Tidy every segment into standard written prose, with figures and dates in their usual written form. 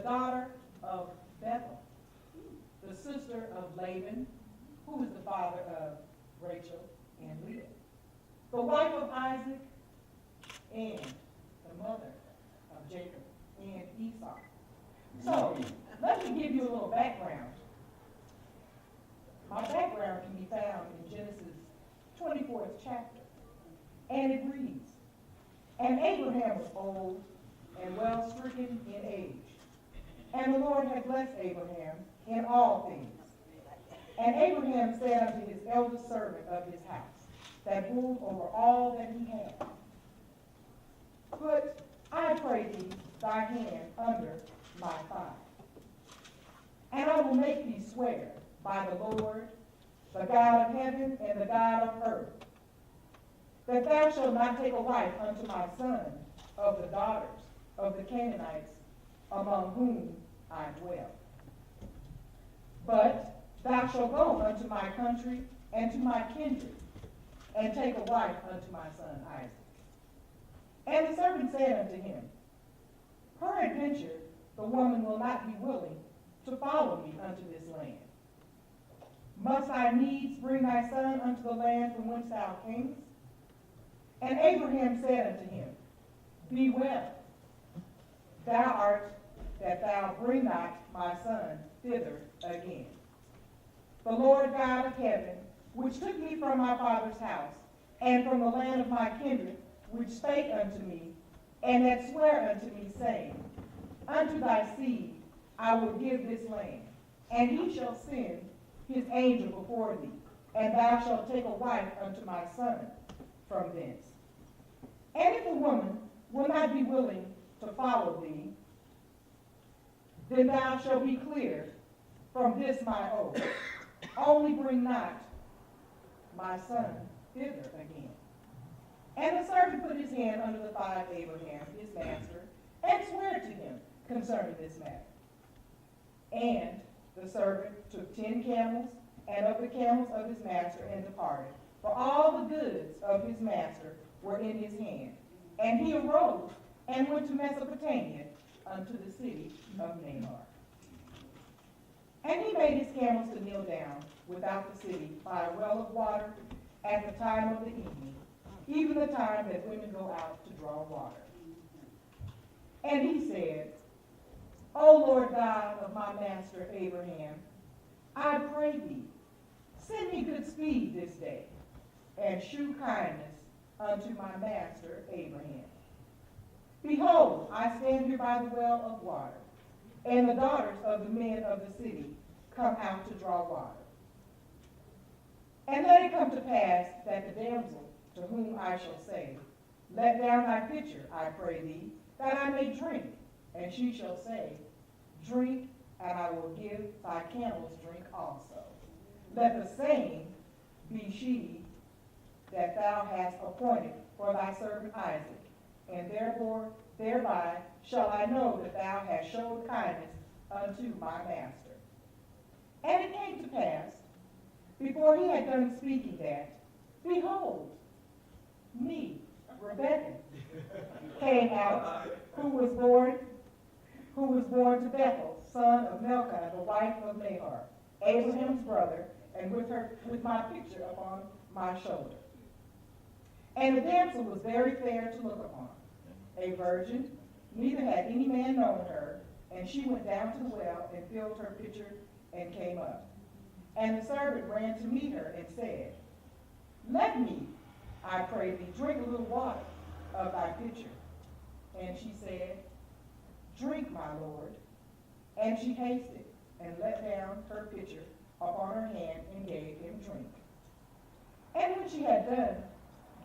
daughter of Bethel, the sister of Laban, who is the father of Rachel and Leah, the wife of Isaac and the mother of Jacob and Esau. So, let me give you a little background. My background can be found in Genesis 24th chapter. And it reads, "And Abraham was old and well stricken in age. And the Lord had blessed Abraham in all things. And Abraham said unto his eldest servant of his house, that ruled over all that he had, Put, I pray thee, thy hand under my thigh. And I will make thee swear by the Lord, the God of heaven and the God of earth, that thou shalt not take a wife unto my son of the daughters of the Canaanites among whom I dwell. But thou shalt go unto my country and to my kindred, and take a wife unto my son Isaac. And the servant said unto him, Peradventure the woman will not be willing to follow me unto this land. Must I needs bring thy son unto the land from whence thou camest? And Abraham said unto him, Be well, thou art that thou bring not my son thither again. The Lord God of heaven, which took me from my father's house, and from the land of my kindred, which spake unto me, and that sware unto me, saying, Unto thy seed I will give this land, and he shall send his angel before thee, and thou shalt take a wife unto my son from thence. And if a woman will not be willing to follow thee, then thou shalt be cleared from this my oath. Only bring not my son thither again. And the servant put his hand under the thigh of Abraham, his master, and sware to him concerning this matter. And the servant took 10 camels, and of the camels of his master, and departed. For all the goods of his master were in his hand. And he arose and went to Mesopotamia unto the city of Namar. And he made his camels to kneel down without the city by a well of water at the time of the evening, even the time that women go out to draw water. And he said, O Lord God of my master Abraham, I pray thee, send me good speed this day, and shew kindness unto my master Abraham. Behold, I stand here by the well of water, and the daughters of the men of the city come out to draw water. And let it come to pass that the damsel to whom I shall say, Let down thy pitcher, I pray thee, that I may drink. And she shall say, Drink, and I will give thy camels drink also. Let the same be she that thou hast appointed for thy servant Isaac, and therefore thereby shall I know that thou hast showed kindness unto my master. And it came to pass, before he had done speaking that, behold, me, Rebekah, came out, who was born to Bethel, son of Milcah, the wife of Nahor, Abraham's brother, and with my picture upon my shoulder. And the damsel was very fair to look upon, a virgin, neither had any man known her, and she went down to the well and filled her pitcher and came up. And the servant ran to meet her and said, Let me, I pray thee, drink a little water of thy pitcher. And she said, Drink, my lord. And she hasted and let down her pitcher upon her hand and gave him drink. And when she had done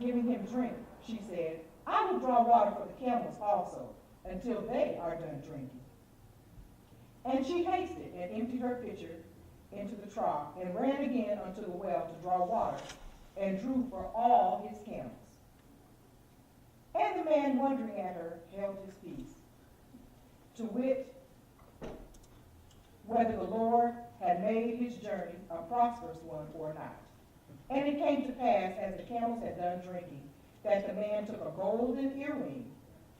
giving him drink, she said, I will draw water for the camels also, until they are done drinking. And she hasted and emptied her pitcher into the trough, and ran again unto the well to draw water, and drew for all his camels. And the man, wondering at her, held his peace, to wit, whether the Lord had made his journey a prosperous one or not. And it came to pass, as the camels had done drinking, that the man took a golden earring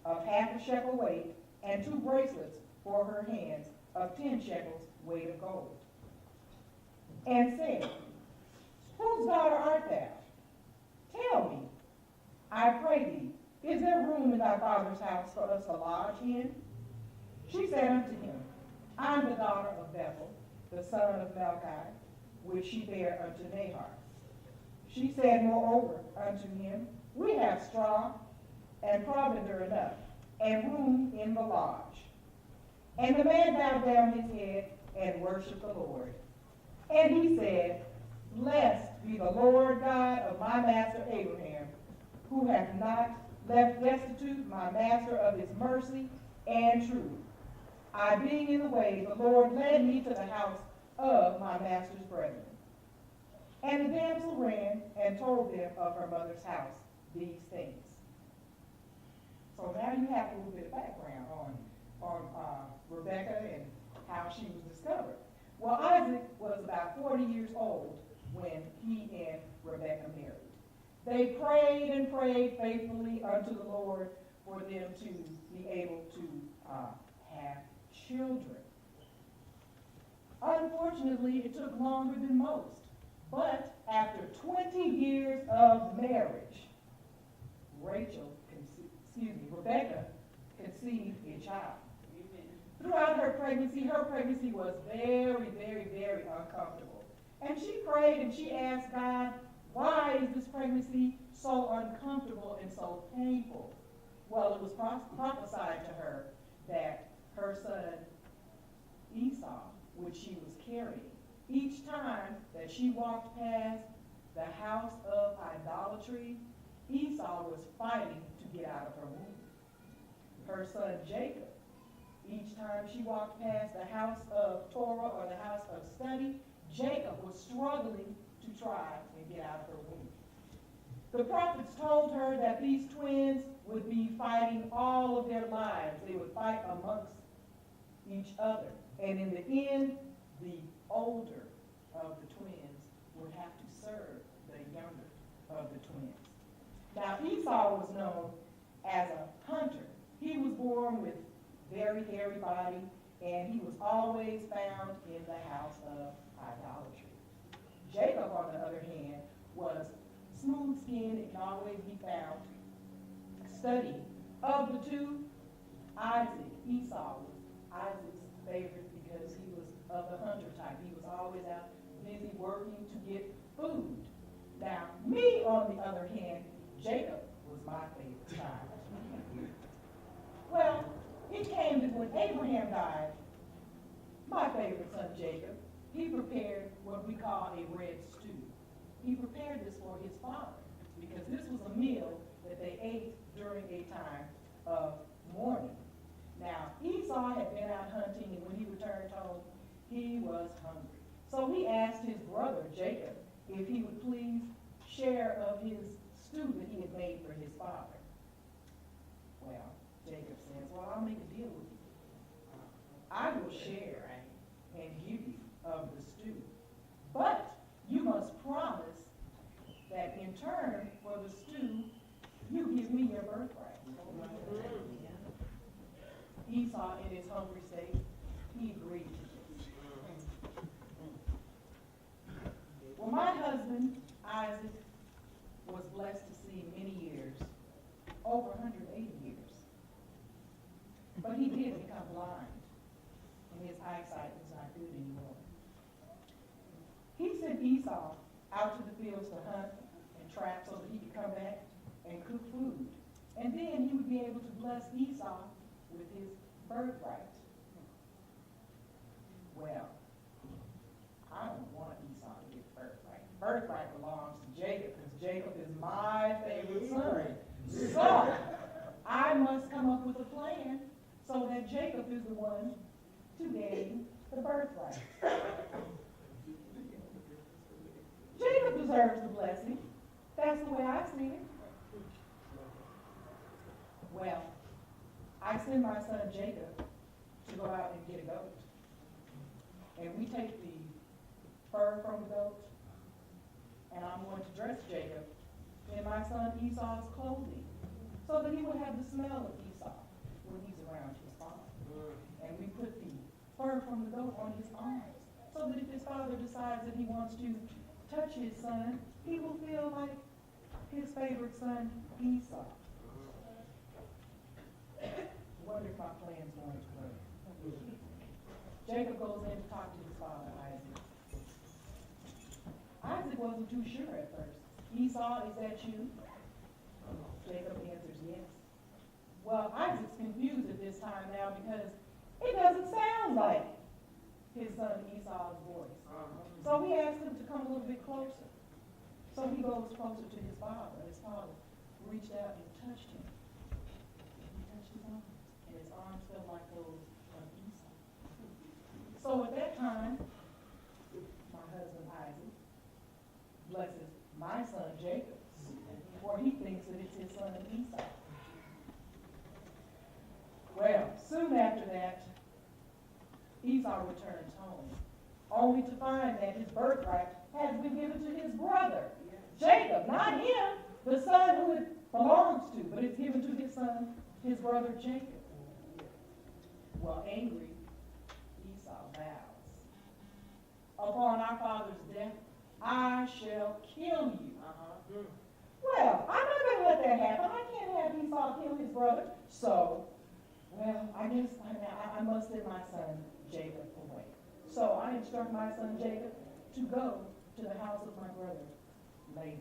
of half a shekel weight, and 2 bracelets for her hands of 10 shekels weight of gold, and said, Whose daughter art thou? Tell me, I pray thee, is there room in thy father's house for us to lodge in? She said unto him, I am the daughter of Bethel, the son of Melchi, which she bare unto Nahor. She said moreover unto him, We have straw and provender enough, and room in the lodge. And the man bowed down his head and worshipped the Lord. And he said, Blessed be the Lord God of my master Abraham, who hath not left destitute my master of his mercy and truth. I being in the way, the Lord led me to the house of my master's brethren. And the damsel ran and told them of her mother's house these things. So now you have a little bit of background on Rebekah and how she was discovered. Well, Isaac was about 40 years old when he and Rebekah married. They prayed and prayed faithfully unto the Lord for them to be able to have children. Unfortunately, it took longer than most. But after 20 years of marriage, Rebekah conceived a child. Throughout her pregnancy was very, very, very uncomfortable. And she prayed and she asked God, why is this pregnancy so uncomfortable and so painful? Well, it was prophesied to her that her son Esau, which she was carrying, each time that she walked past the house of idolatry, Esau was fighting to get out of her womb. Her son Jacob, each time she walked past the house of Torah or the house of study, Jacob was struggling to try and get out of her womb. The prophets told her that these twins would be fighting all of their lives. They would fight amongst each other. And in the end, the older of the twins would have to serve the younger of the twins. Now, Esau was known as a hunter. He was born with very hairy body, and he was always found in the house of idolatry. Jacob, on the other hand, was smooth-skinned and can always be found studying. Of the two, Esau was Isaac's favorite because he was of the hunter type. He was always out busy working to get food. Now, me, on the other hand, Jacob was my favorite child. Well, it came that when Abraham died, my favorite son Jacob, he prepared what we call a red stew. He prepared this for his father because this was a meal that they ate during a time of mourning. Now, Esau had been out hunting, and when he returned home, he was hungry. So he asked his brother Jacob if he would please share of his stew that he had made for his father. Well, Jacob says, well, I'll make a deal with you. I will share and give you of the stew. But you must promise that in turn for the stew, you give me your birthright. Esau, in his hungry state, he agreed to this. Well, my husband, Isaac, was blessed to see many years, over 180 years. But he did become blind, and his eyesight was not good anymore. He sent Esau out to the fields to hunt and trap so that he could come back and cook food. And then he would be able to bless Esau with his birthright. Well, I don't want Esau to get birthright. Birthright belongs to Jacob because Jacob is my favorite son. So I must come up with a plan so that Jacob is the one to gain the birthright. Jacob deserves the blessing. That's the way I see it. Well, I send my son Jacob to go out and get a goat. And we take the fur from the goat, and I'm going to dress Jacob in my son Esau's clothing so that he will have the smell of Esau when he's around his father. And we put fur from the goat on his arms, so that if his father decides that he wants to touch his son, he will feel like his favorite son, Esau. Wonder if my plan's going to work. Jacob goes in to talk to his father, Isaac. Isaac wasn't too sure at first. Esau, is that you? Jacob answers yes. Well, Isaac's confused at this time now because it doesn't sound like his son Esau's voice. So he asks him to come a little bit closer. So he goes closer to his father. His father reached out and touched him. He touched his arms, and his arms felt like those of Esau. So at that time, my husband Isaac blesses my son Jacob, for he thinks that it's his son Esau. Well, soon after that, Esau returns home, only to find that his birthright has been given to his brother, Jacob, not him, the son who it belongs to, but it's given to his son, his brother Jacob. Well, angry, Esau vows, upon our father's death, I shall kill you. Well, I'm not going to let that happen. I can't have Esau kill his brother. So, well, I guess I must send my son Jacob away. So I instruct my son Jacob to go to the house of my brother Laban.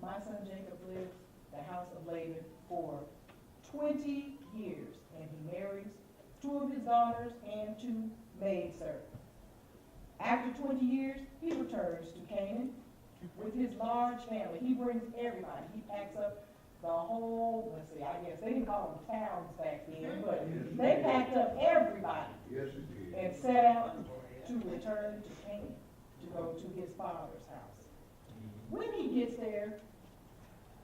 My son Jacob lived the house of Laban for 20 years, and he marries 2 of his daughters and 2 maidservants. After 20 years, he returns to Canaan with his large family. He brings everybody. He packs up the whole, let's see, I guess they didn't call them towns back then, but they packed up everybody and set out to return to Canaan, to go to his father's house. When he gets there,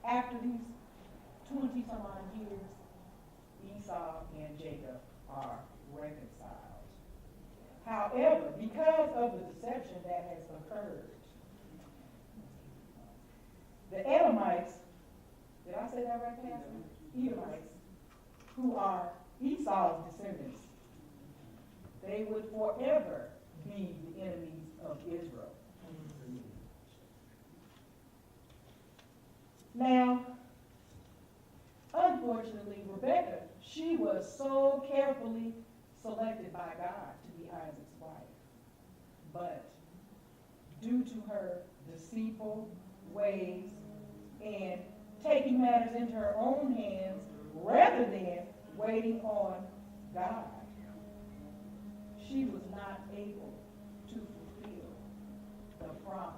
after these 20-some odd years, Esau and Jacob are reconciled. However, because of the deception that has occurred, the Edomites, did I say that right, Pastor? Edomites, who are Esau's descendants, they would forever be the enemies of Israel. Now, unfortunately, Rebekah, she was so carefully selected by God to be Isaac's wife. But due to her deceitful ways and taking matters into her own hands rather than waiting on God, she was not able to fulfill the promise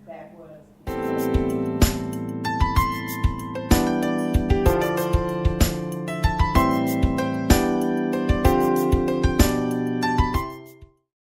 that was